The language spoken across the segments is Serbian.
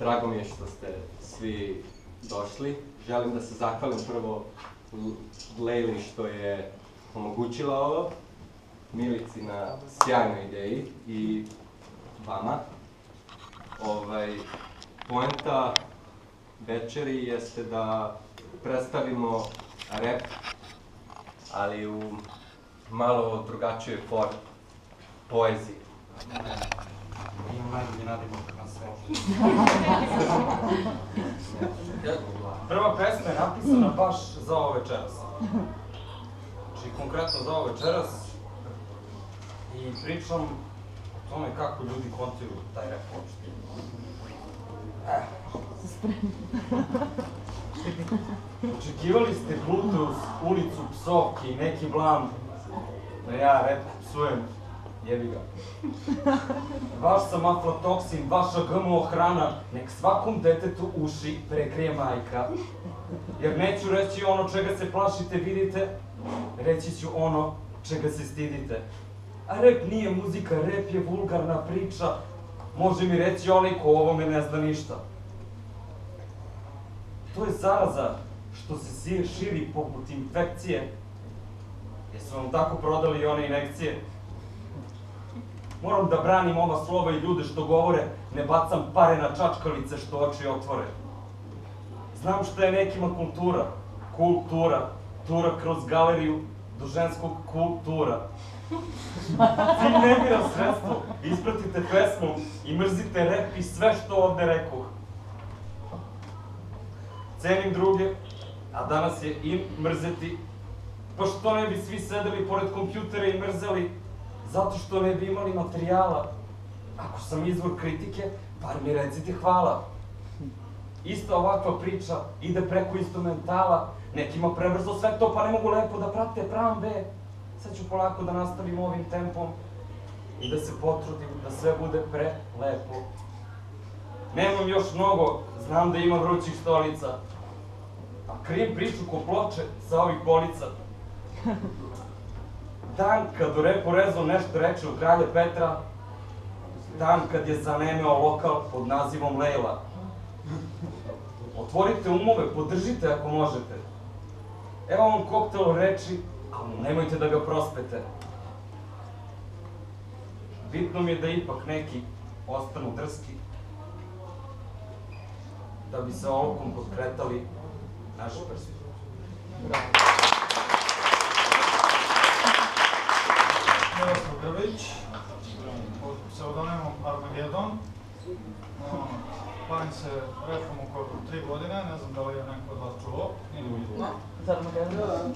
Drago mi je što ste svi došli. Želim da se zahvalim prvo Lejli što je omogućila ovo, Milici na sjajnoj ideji i vama. Poenta večeri jeste da predstavimo rap, ali u malo drugačijoj formi, poeziji. Imam najbolji nadimak na sve. Prva pesma je napisana baš za ovo večeras. Znači, konkretno za ovo večeras. I pričam o tome kako ljudi kontuju taj rap uopšte. Očekivali ste Bluetooth, ulicu, psovki i neki blam da ja rap psujem. Jebi ga. Vaš sam aflatoksin, vaša GMO hrana, nek svakom detetu uši prekrije majka. Jer neću reći ono čega se plašite, vidite, reći ću ono čega se stidite. A rap nije muzika, rap je vulgarna priča, može mi reći onaj ko o ovome ne zna ništa. To je zaraza što se širi poput infekcije. Jesu vam tako prodali i one injekcije? Moram da branim ova slova i ljude što govore, ne bacam pare na čačkalice što oči otvore. Znam šta je nekima kultura, tura kroz galeriju do ženskog kultura. Cilj ne bira sredstvo, ispratite pesmu i mrzite rep i sve što ovde rekoh. Cenim druge, a danas je im mrzeti, pa što ne bi svi sedeli pored kompjutera i mrzeli, zato što ne bi imali materijala. Ako sam izvor kritike, bar mi recite hvala. Ista ovakva priča ide preko instrumentala, nekima prebrzo sve to pa ne mogu lepo da prate plan B. Sad ću polako da nastavim ovim tempom i da se potrudim da sve bude prelepo. Nemam još mnogo, znam da ima vrućih stolica, a krijem priču ko ploče sa ovih polica. Dan kad u repu rezu nešto reče u Kralja Petra, dan kad je zanemeo lokal pod nazivom Lejla. Otvorite umove, podržite ako možete. Evo vam koktel reči, ali nemojte da ga prospete. Bitno mi je da ipak neki ostanu drski, da bi se olovkom potkretali naši prsti. Miroslav Grbić, pod pseudonimom Armagedon. Bavim se repom oko 3 godine, ne znam da li je neko od vas čuo, ili vidio. Za Armagedon?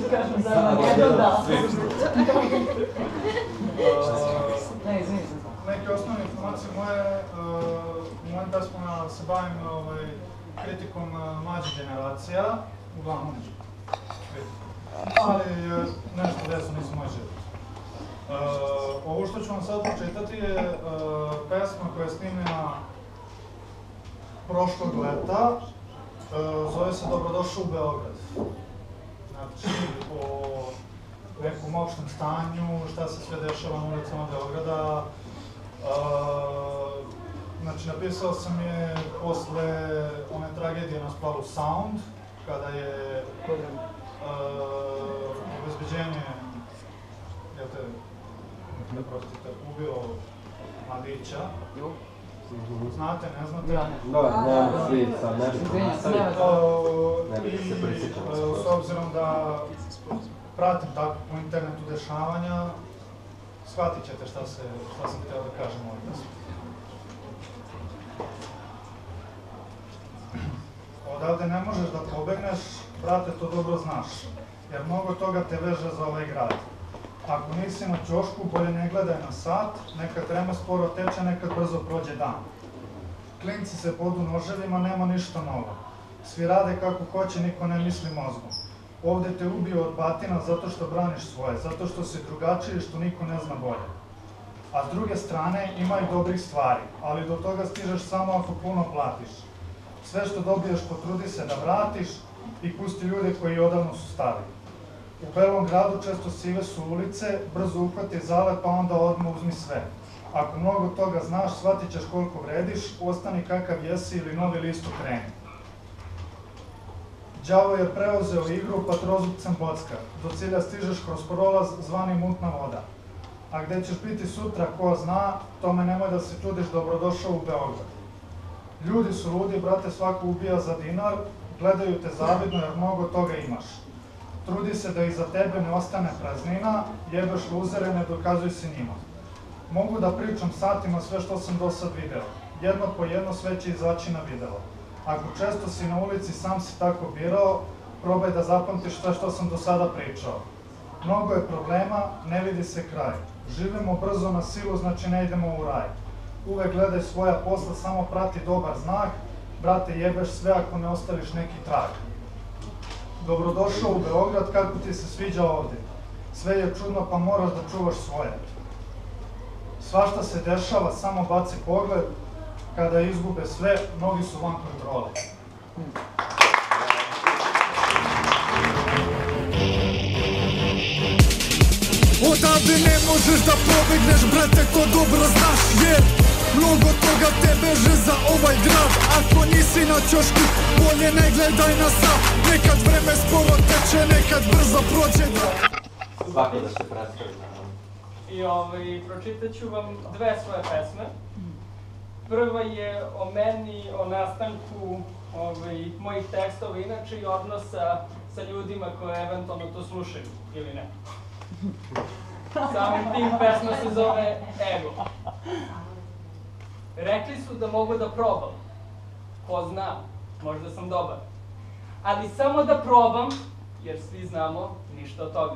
Kažem za Armagedon, da. Ne, izvini se. Neke osnovne informacije moje, u mojim pesmama se bavim kritikom mlađih generacija, uglavnom ali nešto vezano iz moje život. Ovo što ću vam sad pročitati je pesma koja je snimljena prošlog leta, zove se Dobrodošao u Beograd. Znači, o nekom opštem stanju, šta se sve dešava na ulicama Beograda. Znači, napisao sam je posle one tragedije na splavu Sound, kada je obezbeđenje, ubio mladića. Znate, ne znate? Da, svi sad I s obzirom da pratim tako po internetu dešavanja, shvatit ćete šta sam htio da kažem ovoj pesmi. Odavde ne možeš da pobegneš, brate, to dobro znaš, jer mnogo toga te veže za ovaj grad. Ako nisi na ćošku, bolje ne gledaj na sat, nekad trema sporo teče, nekad brzo prođe dan. Klinci se podu noževima, nema ništa novo. Svi rade kako hoće, niko ne misli mozgom. Ovde te ubio od batina zato što braniš svoje, zato što si drugačiji, što niko ne zna bolje. A s druge strane, ima i dobrih stvari, ali do toga stižeš samo ako puno platiš. Sve što dobiješ, potrudi se da vratiš i pusti ljude koji odavno su stari. U Belom gradu često sive su ulice, brzo uhvati zale pa onda odmah uzmi sve. Ako mnogo toga znaš, shvatit ćeš koliko vrediš, ostani kakav jesi ili novi list okreni. Đavo je preuzeo igru, pa trozupcem bocka. Do cilja stižeš kroz prolaz zvani mutna voda. A gde ćeš biti sutra, ko zna, tome nemoj da se čudiš, dobrodošao u Beograd. Ljudi su ludi, brate, svako ubija za dinar, gledaju te zavidno jer mnogo toga imaš. Trudi se da iza tebe ne ostane praznina, jebeš luzere, ne dokazuj se njima. Mogu da pričam satima sve što sam do sad video. Jedno po jedno sve će izaći na video. Ako često si na ulici, sam si tako birao, probaj da zapamtiš sve što sam do sada pričao. Mnogo je problema, ne vidi se kraj. Živimo brzo na silu, znači ne idemo u raj. Uvek gledaj svoja posla, samo prati dobar znak. Brate, jebeš sve ako ne ostaviš neki trag. Dobrodošao u Beograd, kako ti se sviđa ovde. Sve je čudno, pa moraš da čuvaš svoje. Svašta se dešava, samo baci pogled. Kada izgube sve, mnogi su van kontrole. Odavde ne možeš da pobegneš, brate, to dobro znaš, jer mnogo toga te veže za ovaj grad. Ako nisi na ćošku, bolje ne gledaj na sat. Nekad vreme sporo teče, nekad brzo prođe. Svako da se predstavi na nama. I pročitat ću vam dve svoje pesme. Prva je o meni, o nastanku mojih tekstova inače i odnosa sa ljudima koje eventualno to slušaju, ili ne. Samim tim pesma se zove Ego. Rekli su da mogu da probam. Ko zna, možda sam dobar. Ali samo da probam, jer svi znamo ništa od toga.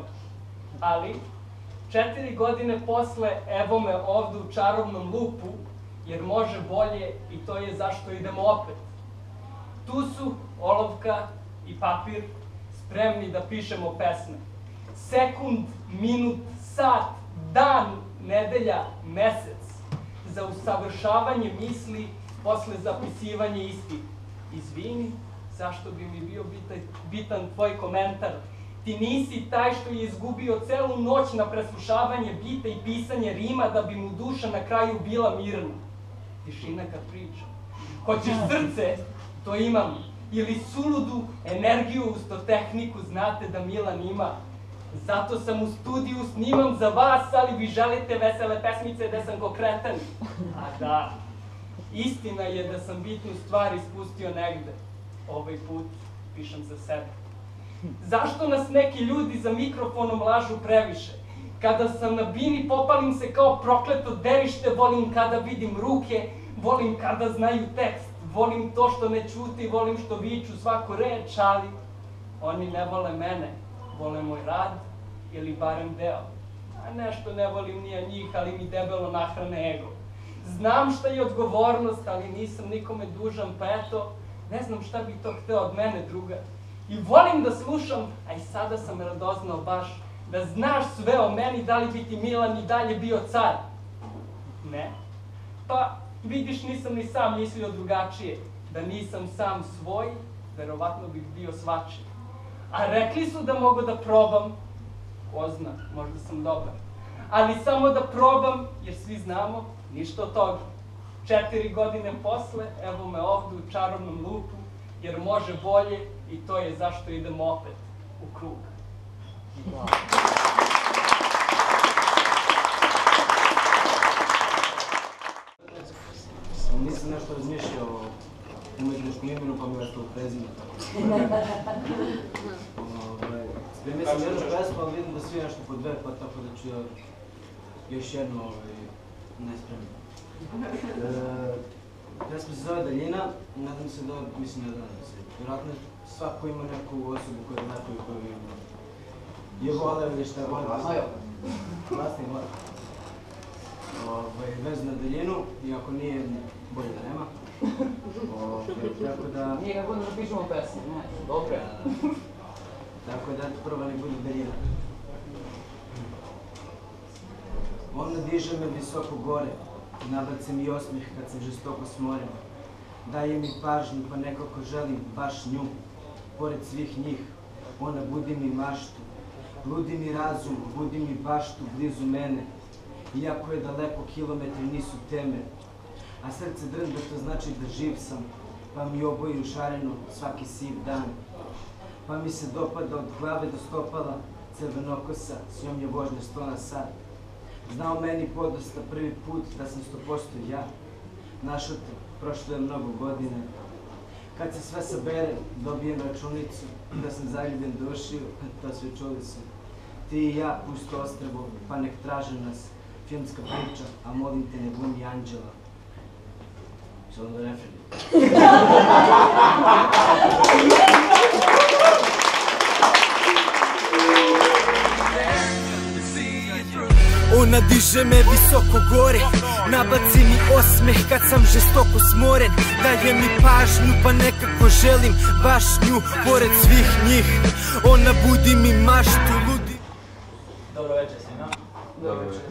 Ali, 4 godine posle, evo me ovde u čarobnom lupu, jer može bolje i to je zašto idemo opet. Tu su olovka i papir, spremni da pišemo pesme. Sekund, minut, sat, dan, nedelja, mesec. Za usavršavanje misli, posle zapisivanje istih. Izvini, zašto bi mi bio bitan tvoj komentar? Ti nisi taj što je izgubio celu noć na preslušavanje bita i pisanje rima da bi mu duša na kraju bila mirna. Tišina kad pričam. Hoćeš srce? To imam. Ili suludu energiju uz to tehniku, znate da Milan ima. Zato sam u studiju, snimam za vas, ali vi želite vesele pesmice da sam konkretan. A da, istina je da sam bitnu stvar ispustio negde. Ovaj put pišem za sebe. Zašto nas neki ljudi za mikrofonom lažu previše? Kada sam na bini popalim se kao prokleto derište, volim kada vidim ruke, volim kada znaju tekst, volim to što ne ćuti, volim što viču svaku reč, ali oni ne vole mene, vole moj rad ili barem deo. A nešto ne volim ni ja njih, ali mi debelo nahrane ego. Znam šta je odgovornost, ali nisam nikome dužan, pa eto, ne znam šta bi to hteo od mene druga. I volim da slušam, a i sada sam radoznao baš, da znaš sve o meni, da li bi ti Milan i dalje bio car? Ne. Pa, vidiš, nisam ni sam mislio drugačije. Da nisam sam svoj, verovatno bih bio svačiji. A rekli su da mogu da probam, ko zna, možda sam dobar. Ali samo da probam, jer svi znamo, ništa od toga. 4 godine posle, evo me ovde u čarobnom lupu, jer može bolje i to je zašto idemo opet u krug. Nisam nešto razmišljao o umetničkom imenu, pa mi je to prezime. Spremio sam jednu pesmu, ali vidim da svi nešto po dve, pa tako da ću još jednu ne spremim. Pesma se zove Daljina, nadam se da, mislim se, vjerojatno svako ima neku osobu koju je voleo ili šta je voleo. Vlasni voleo. Vezu na daljinu, iako nije, bolje da nema. Tako da... Nije kako da napišemo pesmu, ne, dobro. Tako da prva nek bude daljina. Ona diže me visoko gore, nabace mi osmeh kad sam žestoko smoren. Daje mi pažnju pa nekako želim baš nju. Pored svih njih, ona budi mi maštu. Ludi mi razum, budi mi baštu blizu mene. Iako je daleko, kilometri nisu teme. A srce drnda, to znači da živ sam, pa mi oboji u šarenu svaki siv dan. Pa mi se dopada od glave do stopala, crvenokosa, s njom je vožnja 100 na sat. Znao meni podosta prvi put da sam 100% ja. Našao te, prošlo je mnogo godine. Kad se sve sabere, dobijem računicu, da sam zaljubljen dušio, to sve čuli su. Ti i ja, pusto ostrvo, pa nek traže nas, filmska priča, a molim te ne glumi anđela. Što da refren? Ona diže me visoko gore, nabaci mi osmeh kad sam žestoko smoren. Daje mi pažnju pa nekako želim baš nju, pored svih njih. Ona budi mi maštu ludi. Dobro večer svima. Dobro večer.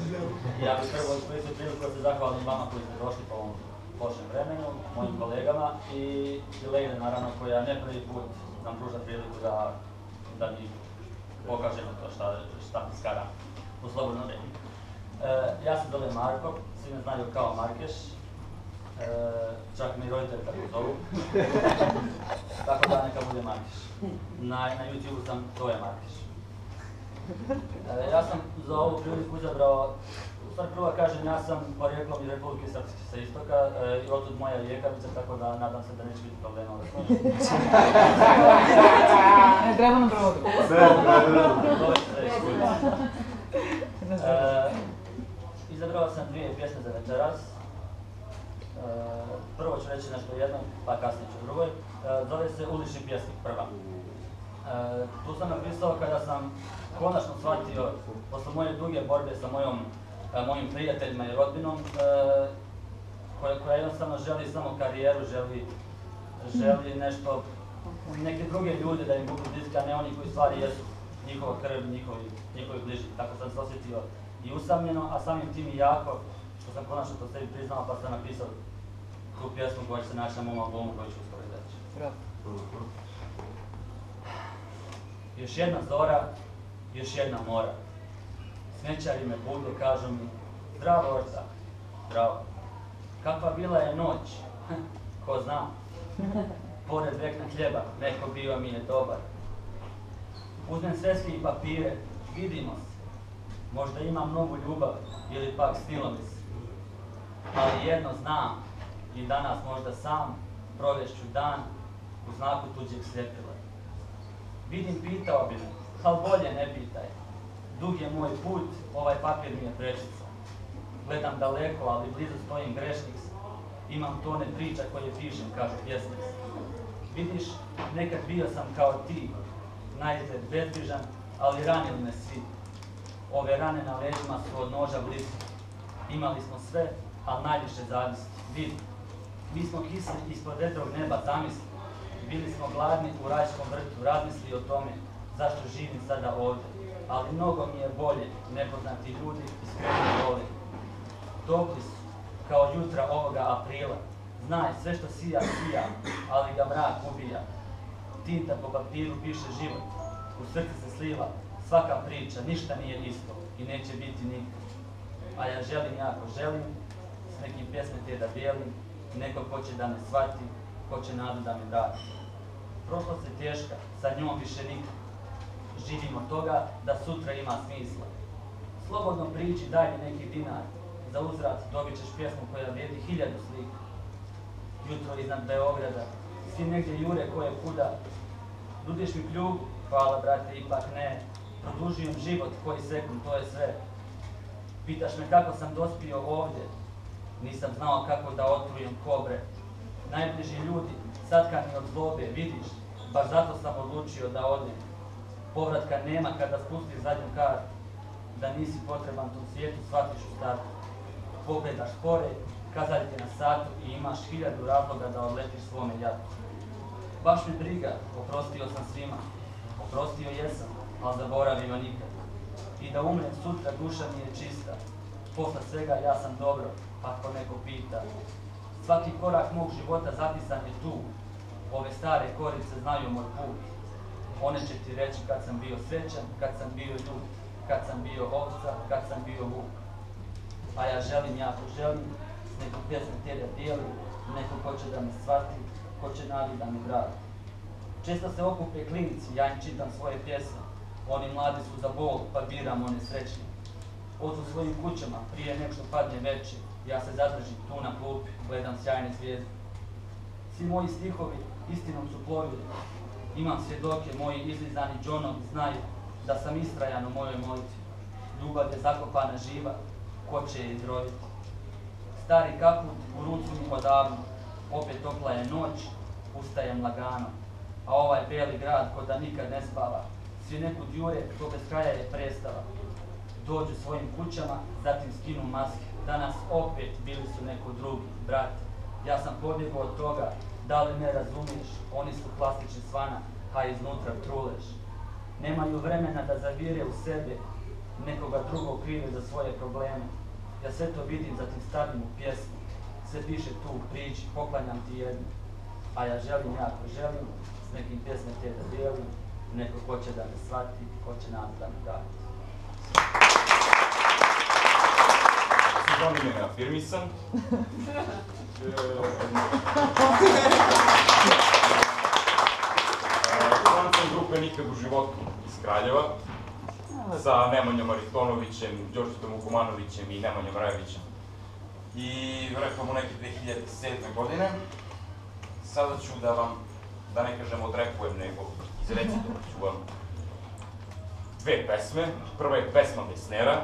Ja bih prvo iskoristio priliku da se zahvalim vama koji ste došli po ovom lošem vremenu, mojim kolegama i Lejle naravno koja ne prvi put nam pruža priliku da mi pokažemo to šta piskara u slobodnom vremenu. Ja se zovem Marko, svi me znaju kao Markeš, čak mi i roditelji tako zovu, tako da neka bude Markeš. Na YouTube sam Toje Markeš. Ja sam za ovu priliku izabrao, u stvari prvo kažem, ja sam porijeklom iz Republike Srpske sa istoka i otud moja Rijekavica, tako da nadam se da neće biti problema da složim. Ne treba nam brodu. Izabrao sam dvije pjesme za večeras. Prvo ću reći nešto jedno, pa kasnije ću drugoj. Zove se Ulični pjesnik, prva. Tu sam napisao kada sam konačno shvatio, posle moje duge borbe sa mojim prijateljima i rodbinom, koja jednostavno želi samo karijeru, želi nešto, neke druge ljude da im budu bliski, a ne oni koji stvari jesu njihova krv, njihovi bližnji. Tako sam se osjetio i usamljeno, a samim tim i jako, što sam konačno to sebi priznao, pa sam napisao tu pjesmu koja će se naći na mom albumu koju ću uskoro izaći. Još jedna zora, još jedna mora. Smećari me budu, kažu mi, zdravo orca, zdravo. Kakva bila je noć, ko zna. Pored vekna hljeba, neko bio mi je dobar. Uzmem sveske i papire, vidimo se. Možda imam novu ljubav ili pak stilomis. Ali jedno znam, i danas možda sam provešću dan u znaku tuđeg svjetila. Vidim, pitao bi me, ali bolje ne pitaj. Dug je moj put, ovaj papir mi je prečica. Gledam daleko, ali blizu stojim grešnik. Imam tone priča koje pišem, kažu pjesnik. Vidiš, nekad bio sam kao ti, najzgled bezbrižan, ali ranili me svi. Ove rane na leđima su od noža blizu. Imali smo sve, ali najviše zavisti. Vidi, mi smo kisli ispod vedrog neba, zamisli. Bili smo gladni u rajskom vrtu, razmisli o tome zašto živim sada ovdje. Ali mnogo mi je bolje, nepoznati ljudi iskreno vole. Topli su, kao jutra ovoga aprila. Znaj, sve što sija, sija, ali ga mrak ubija. Tinta po papiru piše život, u srce se sliva svaka priča, ništa nije isto i neće biti nikad. A ja želim, jako želim, s nekim pjesme te da bijelim, neko ko će da me shvati, ko će nadu da me vrati. Prošlost je teška, sa njom više nikad. Živimo toga da sutra ima smisla. Slobodno priči, daj mi neki dinar, za uzvrat dobit ćeš pjesmu koja vrijedi 1000 slika. Jutro iznad Beograda, svi negdje jure koje kuda. Nudiš mi kljubu, hvala brate, ipak ne. Produžujem život koji sekund, to je sve. Pitaš me kako sam dospio ovdje, nisam znao kako da otrujem kobre. Najbliži ljudi, satkani od zlobe, vidiš, baš zato sam odlučio da odem. Povratka nema kada spustiš zadnju kartu. Da nisi potreban tom svijetu, shvatiš u startu. Pogledaš pore, kazaljke na satu i imaš 1000 razloga da odletiš svome jatu. Baš me briga, oprostio sam svima. Oprostio jesam, ali zaboravio nikad. I da umrem sutra, duša mi je čista. Posle svega ja sam dobro, ako neko pita. Svaki korak mog života zapisan je tu. Ove stare korice znaju moj put. One će ti reći kad sam bio srećan, kad sam bio ljud, kad sam bio ovca, kad sam bio vuk. a ja želim, jako želim, s nekom pjesme te da dijelim, neko ko će da me shvati, ko će nadi da mi vrati. Često se okupe klinici, ja im čitam svoje pjesme, oni mladi su za Bog, pa biram one srećne. Odu svojim kućama, prije nek što padne veče, ja se zadržim tu na klupi, gledam sjajne zvijezde. Svi moji stihovi istinom su plovili, imam svjedoke, moji izlizani džonovi znaju da sam istrajan u mojoj molitvi. Ljubav je zakopana živa, ko će je izroditi. Stari kaput u ruci mi odavno, opet topla je noć, ustajem lagano. A ovaj beli grad ko da nikad ne spava, svi nekud jure, to bez kraja je predstava. Dođu svojim kućama, zatim skinu maske, danas opet bili su neko drugi, brate. Ja sam pobjegao od toga, da li me razumiješ, oni su plastični svana, a iznutra truleš. Nemaju vremena da zavire u sebe, nekoga drugog krive za svoje probleme. Ja sve to vidim, zatim stavim u pjesmu, sve piše tu u priči, poklanjam ti jednu. A ja želim, jako želim, s nekim pjesme te da dijelim, neko ko će da me shvati, ko će nam da me dati. Pseudonim je neafirmisan. Član sam grupe Nikad u životu iz Kraljeva, sa Nemanjom Aritonovićem, Đorđetom Vukomanovićem i Nemanjom Rajevićem. I repamo neke 2007. godine. Sada ću da vam, da ne kažem odrekujem, nego izrecitujem ću vam dve pesme. Prva je pesma Besnera,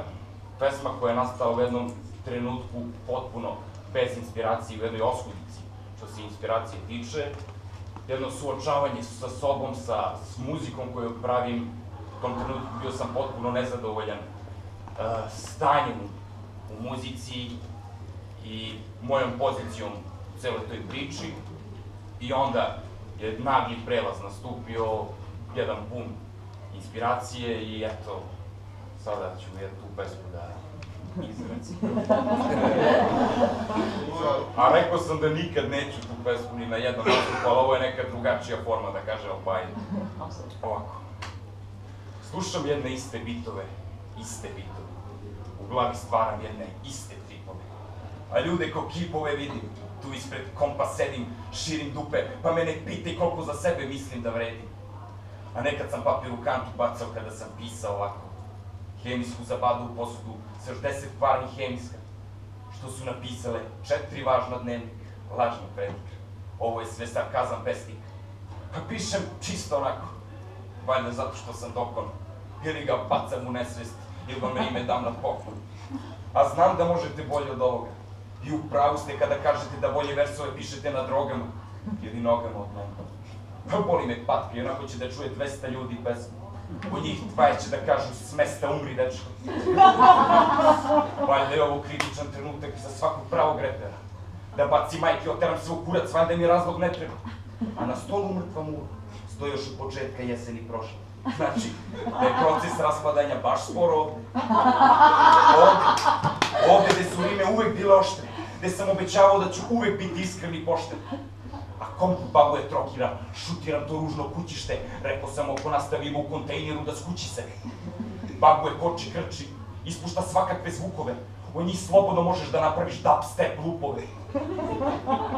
pesma koja je nastala u jednom trenutku potpuno bez inspiracije, u jednoj oskudici što se inspiracije tiče. Jedno suočavanje sa sobom, sa muzikom koju pravim. U tom trenutku bio sam potpuno nezadovoljan stanjem u muzici i mojom pozicijom u celoj toj priči. I onda je nagli prelaz nastupio, jedan bum inspiracije i eto, sada ću tu pesmu da izrecitujem. A rekao sam da nikad neću tu pesmu ni na jednom nastupu, ali ovo je neka drugačija forma da kažem Albajde. Ovako. Slušam jedne iste bitove. U glavi stvaram jedne iste tripove. A ljude ko kipove vidim, tu ispred kompa sedim, širim dupe, pa me ne pitaj koliko za sebe mislim da vredim. A nekad sam papir u kantu bacao kada sam pisao ovako. Hemijsku zabadu u posudu sa još 10 kvarni hemijska, što su napisale 4 važna dnevnika, lažni prednik. Ovo je sve sarkazam pesnik. Pa pišem čisto onako, valjda zato što sam dokon, ili ga bacam u nesvest, ili vam rime dam na poklon. A znam da možete bolje od ovoga. I u pravu ste kada kažete da bolje versove pišete na drogama ili nogama od mene. Pa boli me patke, i onako će da čuje 200 ljudi pesmu. Od njih 20 će da kažu s mesta umri, dečko. Valjda je ovo kritičan trenutak za svakog pravog repera. Da baci majke, oteram se u kurac, valjda mi razlog ne treba. A na stolu mrtva mura stoji još od početka jeseni prošle. Znači, da je proces raspadanja baš sporo ovde gde su rime uvek bile oštre, gde sam obećavao da ću uvek biti iskren i pošten. A kompu baguje trokira, šutiram to ružno kućište, rekao sam ako nastavimo u kontejneru da skući se. Baguje koči, krči, ispušta svakakve zvukove, od njih slobodno možeš da napraviš dubstep lupove.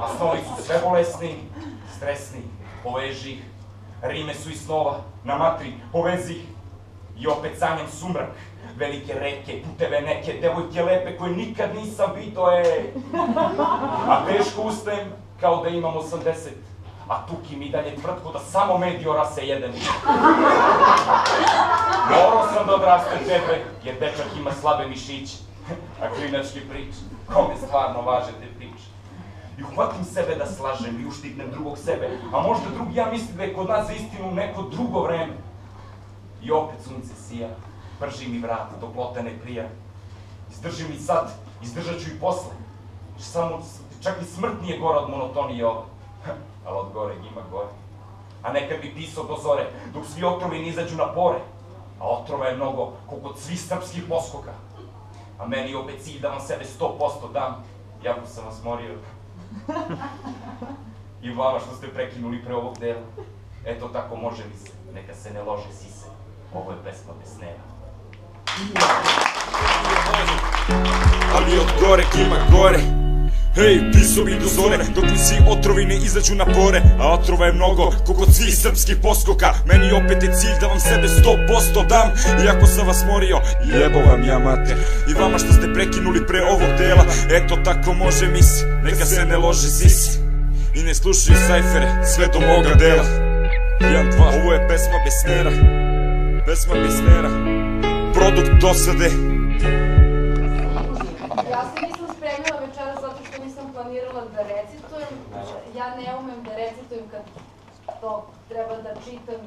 A snovi su sve bolesni, stresni, poveži ih. Rime su iz snova, na matri, povezi ih. I opet sanjam sumrak, velike reke, puteve neke, devojke lepe koje nikad nisam vidio, A teško ustajem, kao da imam 80, a tuki mi dalje tvrtko da samo medio rase jedan. Morao sam da odrastem tebe, jer dečak ima slabe mišiće. A klinački priče, kome stvarno važe te priče. I uhvatim sebe da slažem i uštipnem drugog sebe, a možda drugi ja misli da je kod nas za istinu neko drugo vreme. I opet sunce sija, prži mi vrat, toplota ne prija. Izdržim i sad, izdržat ću i posle. Samo, čak i smrt nije gora od monotonije ove. Ali od gore ima gore. A nekad bi pisao do zore, dok svi otrovi ne izađu na pore. A otrova je mnogo, koliko svih srpskih poskoka. A meni je opet cilj da vam sebe 100% dam, jako sam vas morio. I vama što ste prekinuli pre ovog dela. Eto tako može mi se, neka se ne lože sise. Ovo je pesma Besnera. ali od gore ima gore. Hej, pisovi do zore, dok mi svi otrovi ne izađu na pore. A otrova je mnogo, kogod svih srpskih poskoka. Meni opet je cilj da vam sebe 100% dam. Iako sam vas morio, jebo vam ja mater. I vama što ste prekinuli pre ovog dela, eto tako može misi, neka se ne lože sisi. I ne slušaju sajfere, sve do moga dela. 1, 2, ovo je pesma bez snera. Pesma bez snera, produkt dosade. Ja se nisam spremila večera zato što nisam planirala da recitujem. Ja ne umem da recitujem kad to treba da čitam.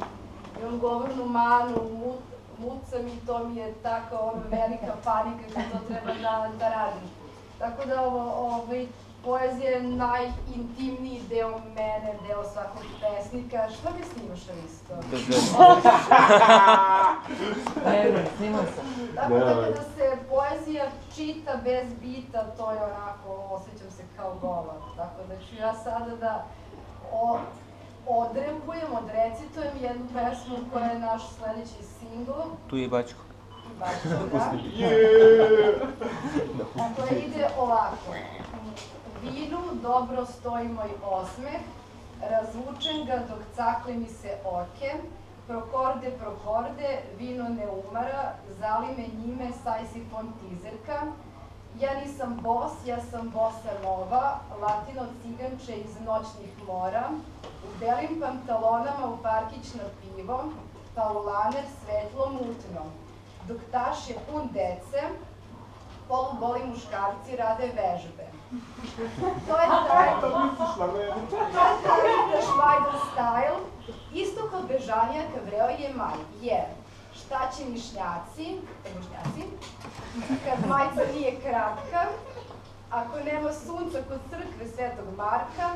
Imam govornu manu, mucam i to mi je tako velika panika kad to treba da radim. Tako da poezija je najintimniji deo mene, deo svakog pesnika. Što mi snimaš, Risto? Ne, snimam se. Tako da kada se poezija čita bez bita, to je onako, osjećam se kao gola. Tako da ću ja sada da odrecitujem jednu pesmu koja je naš sledeći singl. Tu je i Bačko. I Bačko, da. Koja ide ovako. Vinu dobro stoji moj osmeh, razvučem ga dok cakle mi se oke, prokorde, vino ne umara, zali me njime sajsifon tizerka. Ja nisam bos, ja sam bossa nova, latino ciganče iz noćnih mora, u belim pantalonama u parkić na pivo, paulaner svetlo mutno. Dok taš je pun dece, polugoli muškarci rade vežbe. To je taj Švajder style, isto kao Bežanijaka vreo je maj, jer šta će mišnjaci, kad majca nije kratka, ako nema sunca kod crkve Svetog Marka,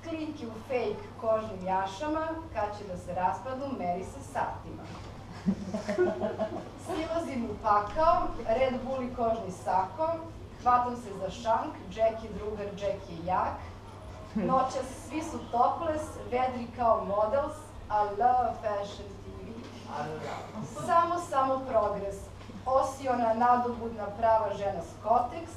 klinki u fejk kožnim jašama, kad će da se raspadnu, meri se satima. Silazim u pakao, Red Bull i kožni sako, hvatam se za šank, Jack je drugar, Jack je jak. Noćas svi su topless, vedri kao models, I love fashion TV. Samo progres. Osiona nadobudna prava žena Skoteks.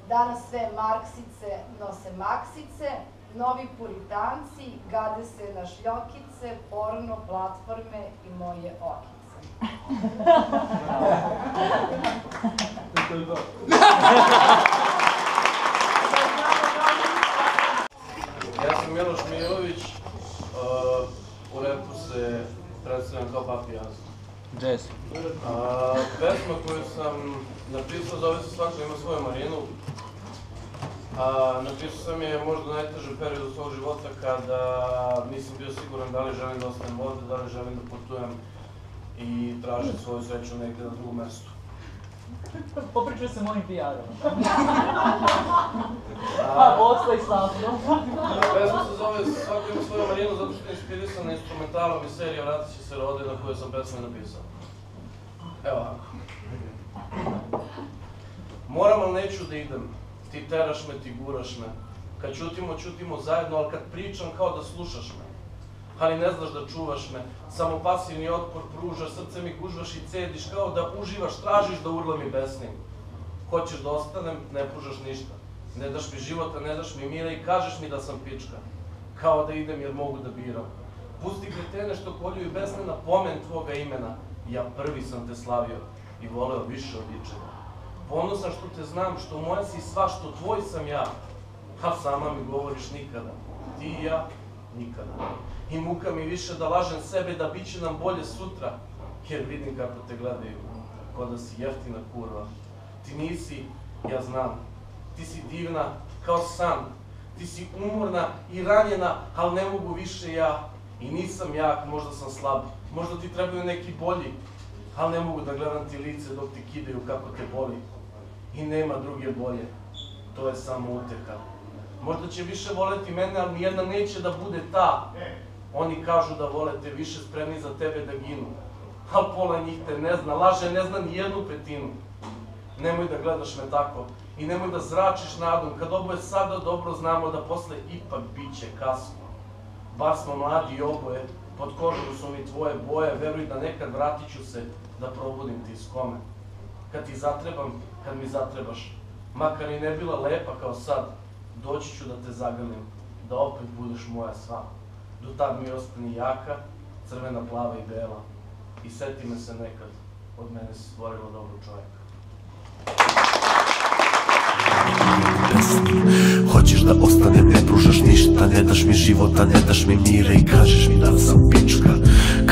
Danas sve marksice nose maksice, novi puritanci gade se na šljokice, porno platforme i moje okice. Ja sam Miloš Milović, u repu se predstavljam kao Papi Jazo. Jazz. Pesma koju sam napisao zove se Svako ima svoju Marinu. Napisao sam je možda u najtežem periodu svog života kada nisam bio siguran da li želim da ostanem ovde, da li želim da putujem i tražim svoju sreću negde na drugom mestu. Popričao sam mojim PR-om. Posla i slavno. Pesma se zove Svako ima svoju Marinu zato što je inspirisana instrumentalom iz serije Vratit će se rode na kojoj sam pesme napisao. Evo ovako. Moram, ali neću da idem. Ti teraš me, ti guraš me. Kad ćutimo, ćutimo zajedno, ali kad pričam kao da slušaš me. Ali ne znaš da čuvaš me, samo pasivni otpor pružaš, srce mi gužvaš i cediš, kao da uživaš, tražiš da urlam i besnim. Hoćeš da ostanem, ne pružaš ništa. Ne daš mi života, ne daš mi mira i kažeš mi da sam pička. Kao da idem jer mogu da biram. Pusti kretene što koljuju besne na pomen tvoga imena. Ja prvi sam te slavio i voleo više od ičega. Ponosan što te znam, što moja si sva, što tvoj sam ja. A sama mi govoriš nikada. Ti i ja, nikada. I muka mi više da lažem sebe da bit će nam bolje sutra, jer vidim kako te gledaju, kao da si jeftina kurva. Ti nisi, ja znam, ti si divna kao san, ti si umorna i ranjena, ali ne mogu više ja. I nisam jak, možda sam slab, možda ti trebaju neki bolji, ali ne mogu da gledam ti lice dok ti kidaju kako te boli. I nema druge bolje, to je samo uteha. Možda će više voleti mene, ali nijedna neće da bude ta. Oni kažu da vole te više, spremni za tebe da ginu. Ali pola njih te ne zna, laže, ne zna ni jednu petinu. Nemoj da gledaš me tako i nemoj da zračiš nadom, kad oboje sada dobro znamo da posle ipak bit će kasno. Bar smo mladi i oboje, pod kožom su mi tvoje boje, veruj da nekad vratit ću se da probudim ti iz kome. Kad ti zatrebam, kad mi zatrebaš, Makar i ne bila lepa kao sad, doći ću da te zagrlim, da opet budeš moja sva. Do tad mi ostani jaka, crvena, plava i bela. I seti me se nekad, od mene si stvorila dobro čovjeka. Hoćeš da ostanem, ne pružaš ništa, ne daš mi života, ne daš mi mire i kažeš mi da sam pička.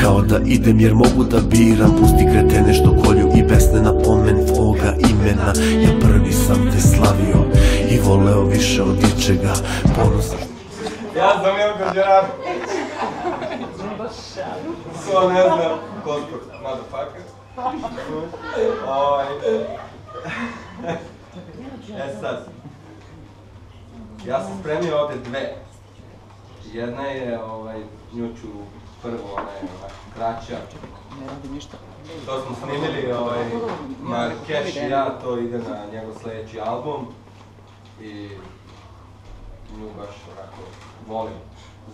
Kao da idem jer mogu da biram, pusti kretene što kolju i besne napomen tvoga imena. Ja prvi sam te slavio i voleo više od ičega, ponosan. Ja sam Milko Đeraković. Ko ne zna, Koskor, motherfucker. Sad, ja sam spremio ovde dve. Jedna je, nju ću prvo, ona je kraća. Ne radi ništa. To smo snimili, Markeš i ja, to ide na njegov sledeći album. I nju baš onako volim.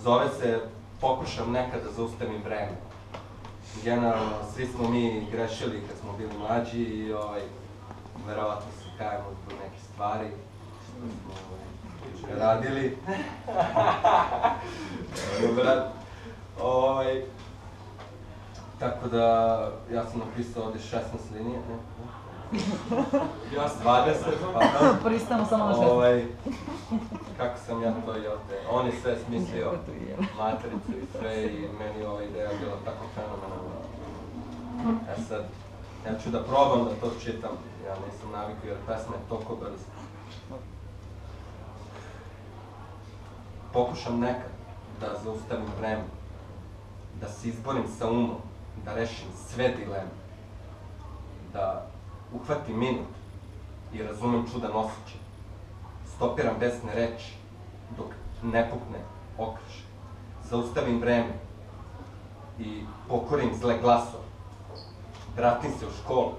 Zove se Pokušam nekad da zaustavim vreme. Generalno, svi smo mi grešili kad smo bili mlađi i verovatno se kajemo zbog neke stvari što smo radili. Tako da, ja sam napisao ovdje 16 linija, ne? Ja sam 20, pa Pristamo samo na 16. Kako sam ja to i ovdje, on je sve smislio, matricu i sve i meni ova ideja bila tako fenomenalna. Sad, ja ću da probam da to čitam, ja nisam navikao jer pesma je toliko brza. Pokušam nekad da zaustavim vreme, da se izborim sa umom, da rešim sve dileme, da uhvatim minut i razumem čudan osjećaj, stopiram besne reči dok ne pukne okrš, zaustavim vreme i pokorim zle glasove, vratim se u školu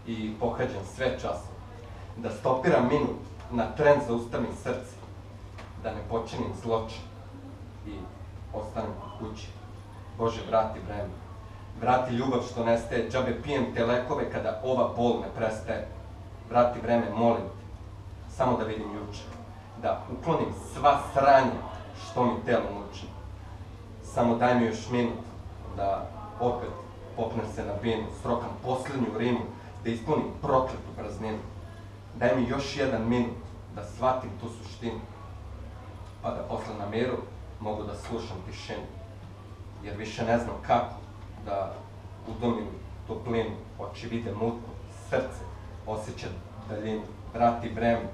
i pohađam sve časove, da stopiram minut, na tren zaustavim srce, da ne počinim zločin i ostanem kod kuće. Bože, vrati vreme, vrati ljubav što nestaje, džabe pijem te lekove kada ova bol ne prestaje. Vrati vreme, molim te, samo da vidim juče, da uklonim sva sranja što mi telo muči. Samo daj mi još minut da opet popnem se na binu, srokam poslednju rimu, da ispunim prokletu prazninu. Daj mi još jedan minut da shvatim tu suštinu, pa da posle na miru mogu da slušam tišinu, jer više ne znam kako da udomim toplinu, oči vide mutno, srce osjeća daljinu. Vrati vreme,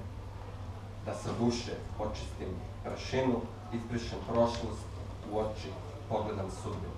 da sa duše očistim prašinu, izbrišem prošlost, u oči pogledam sudbinu.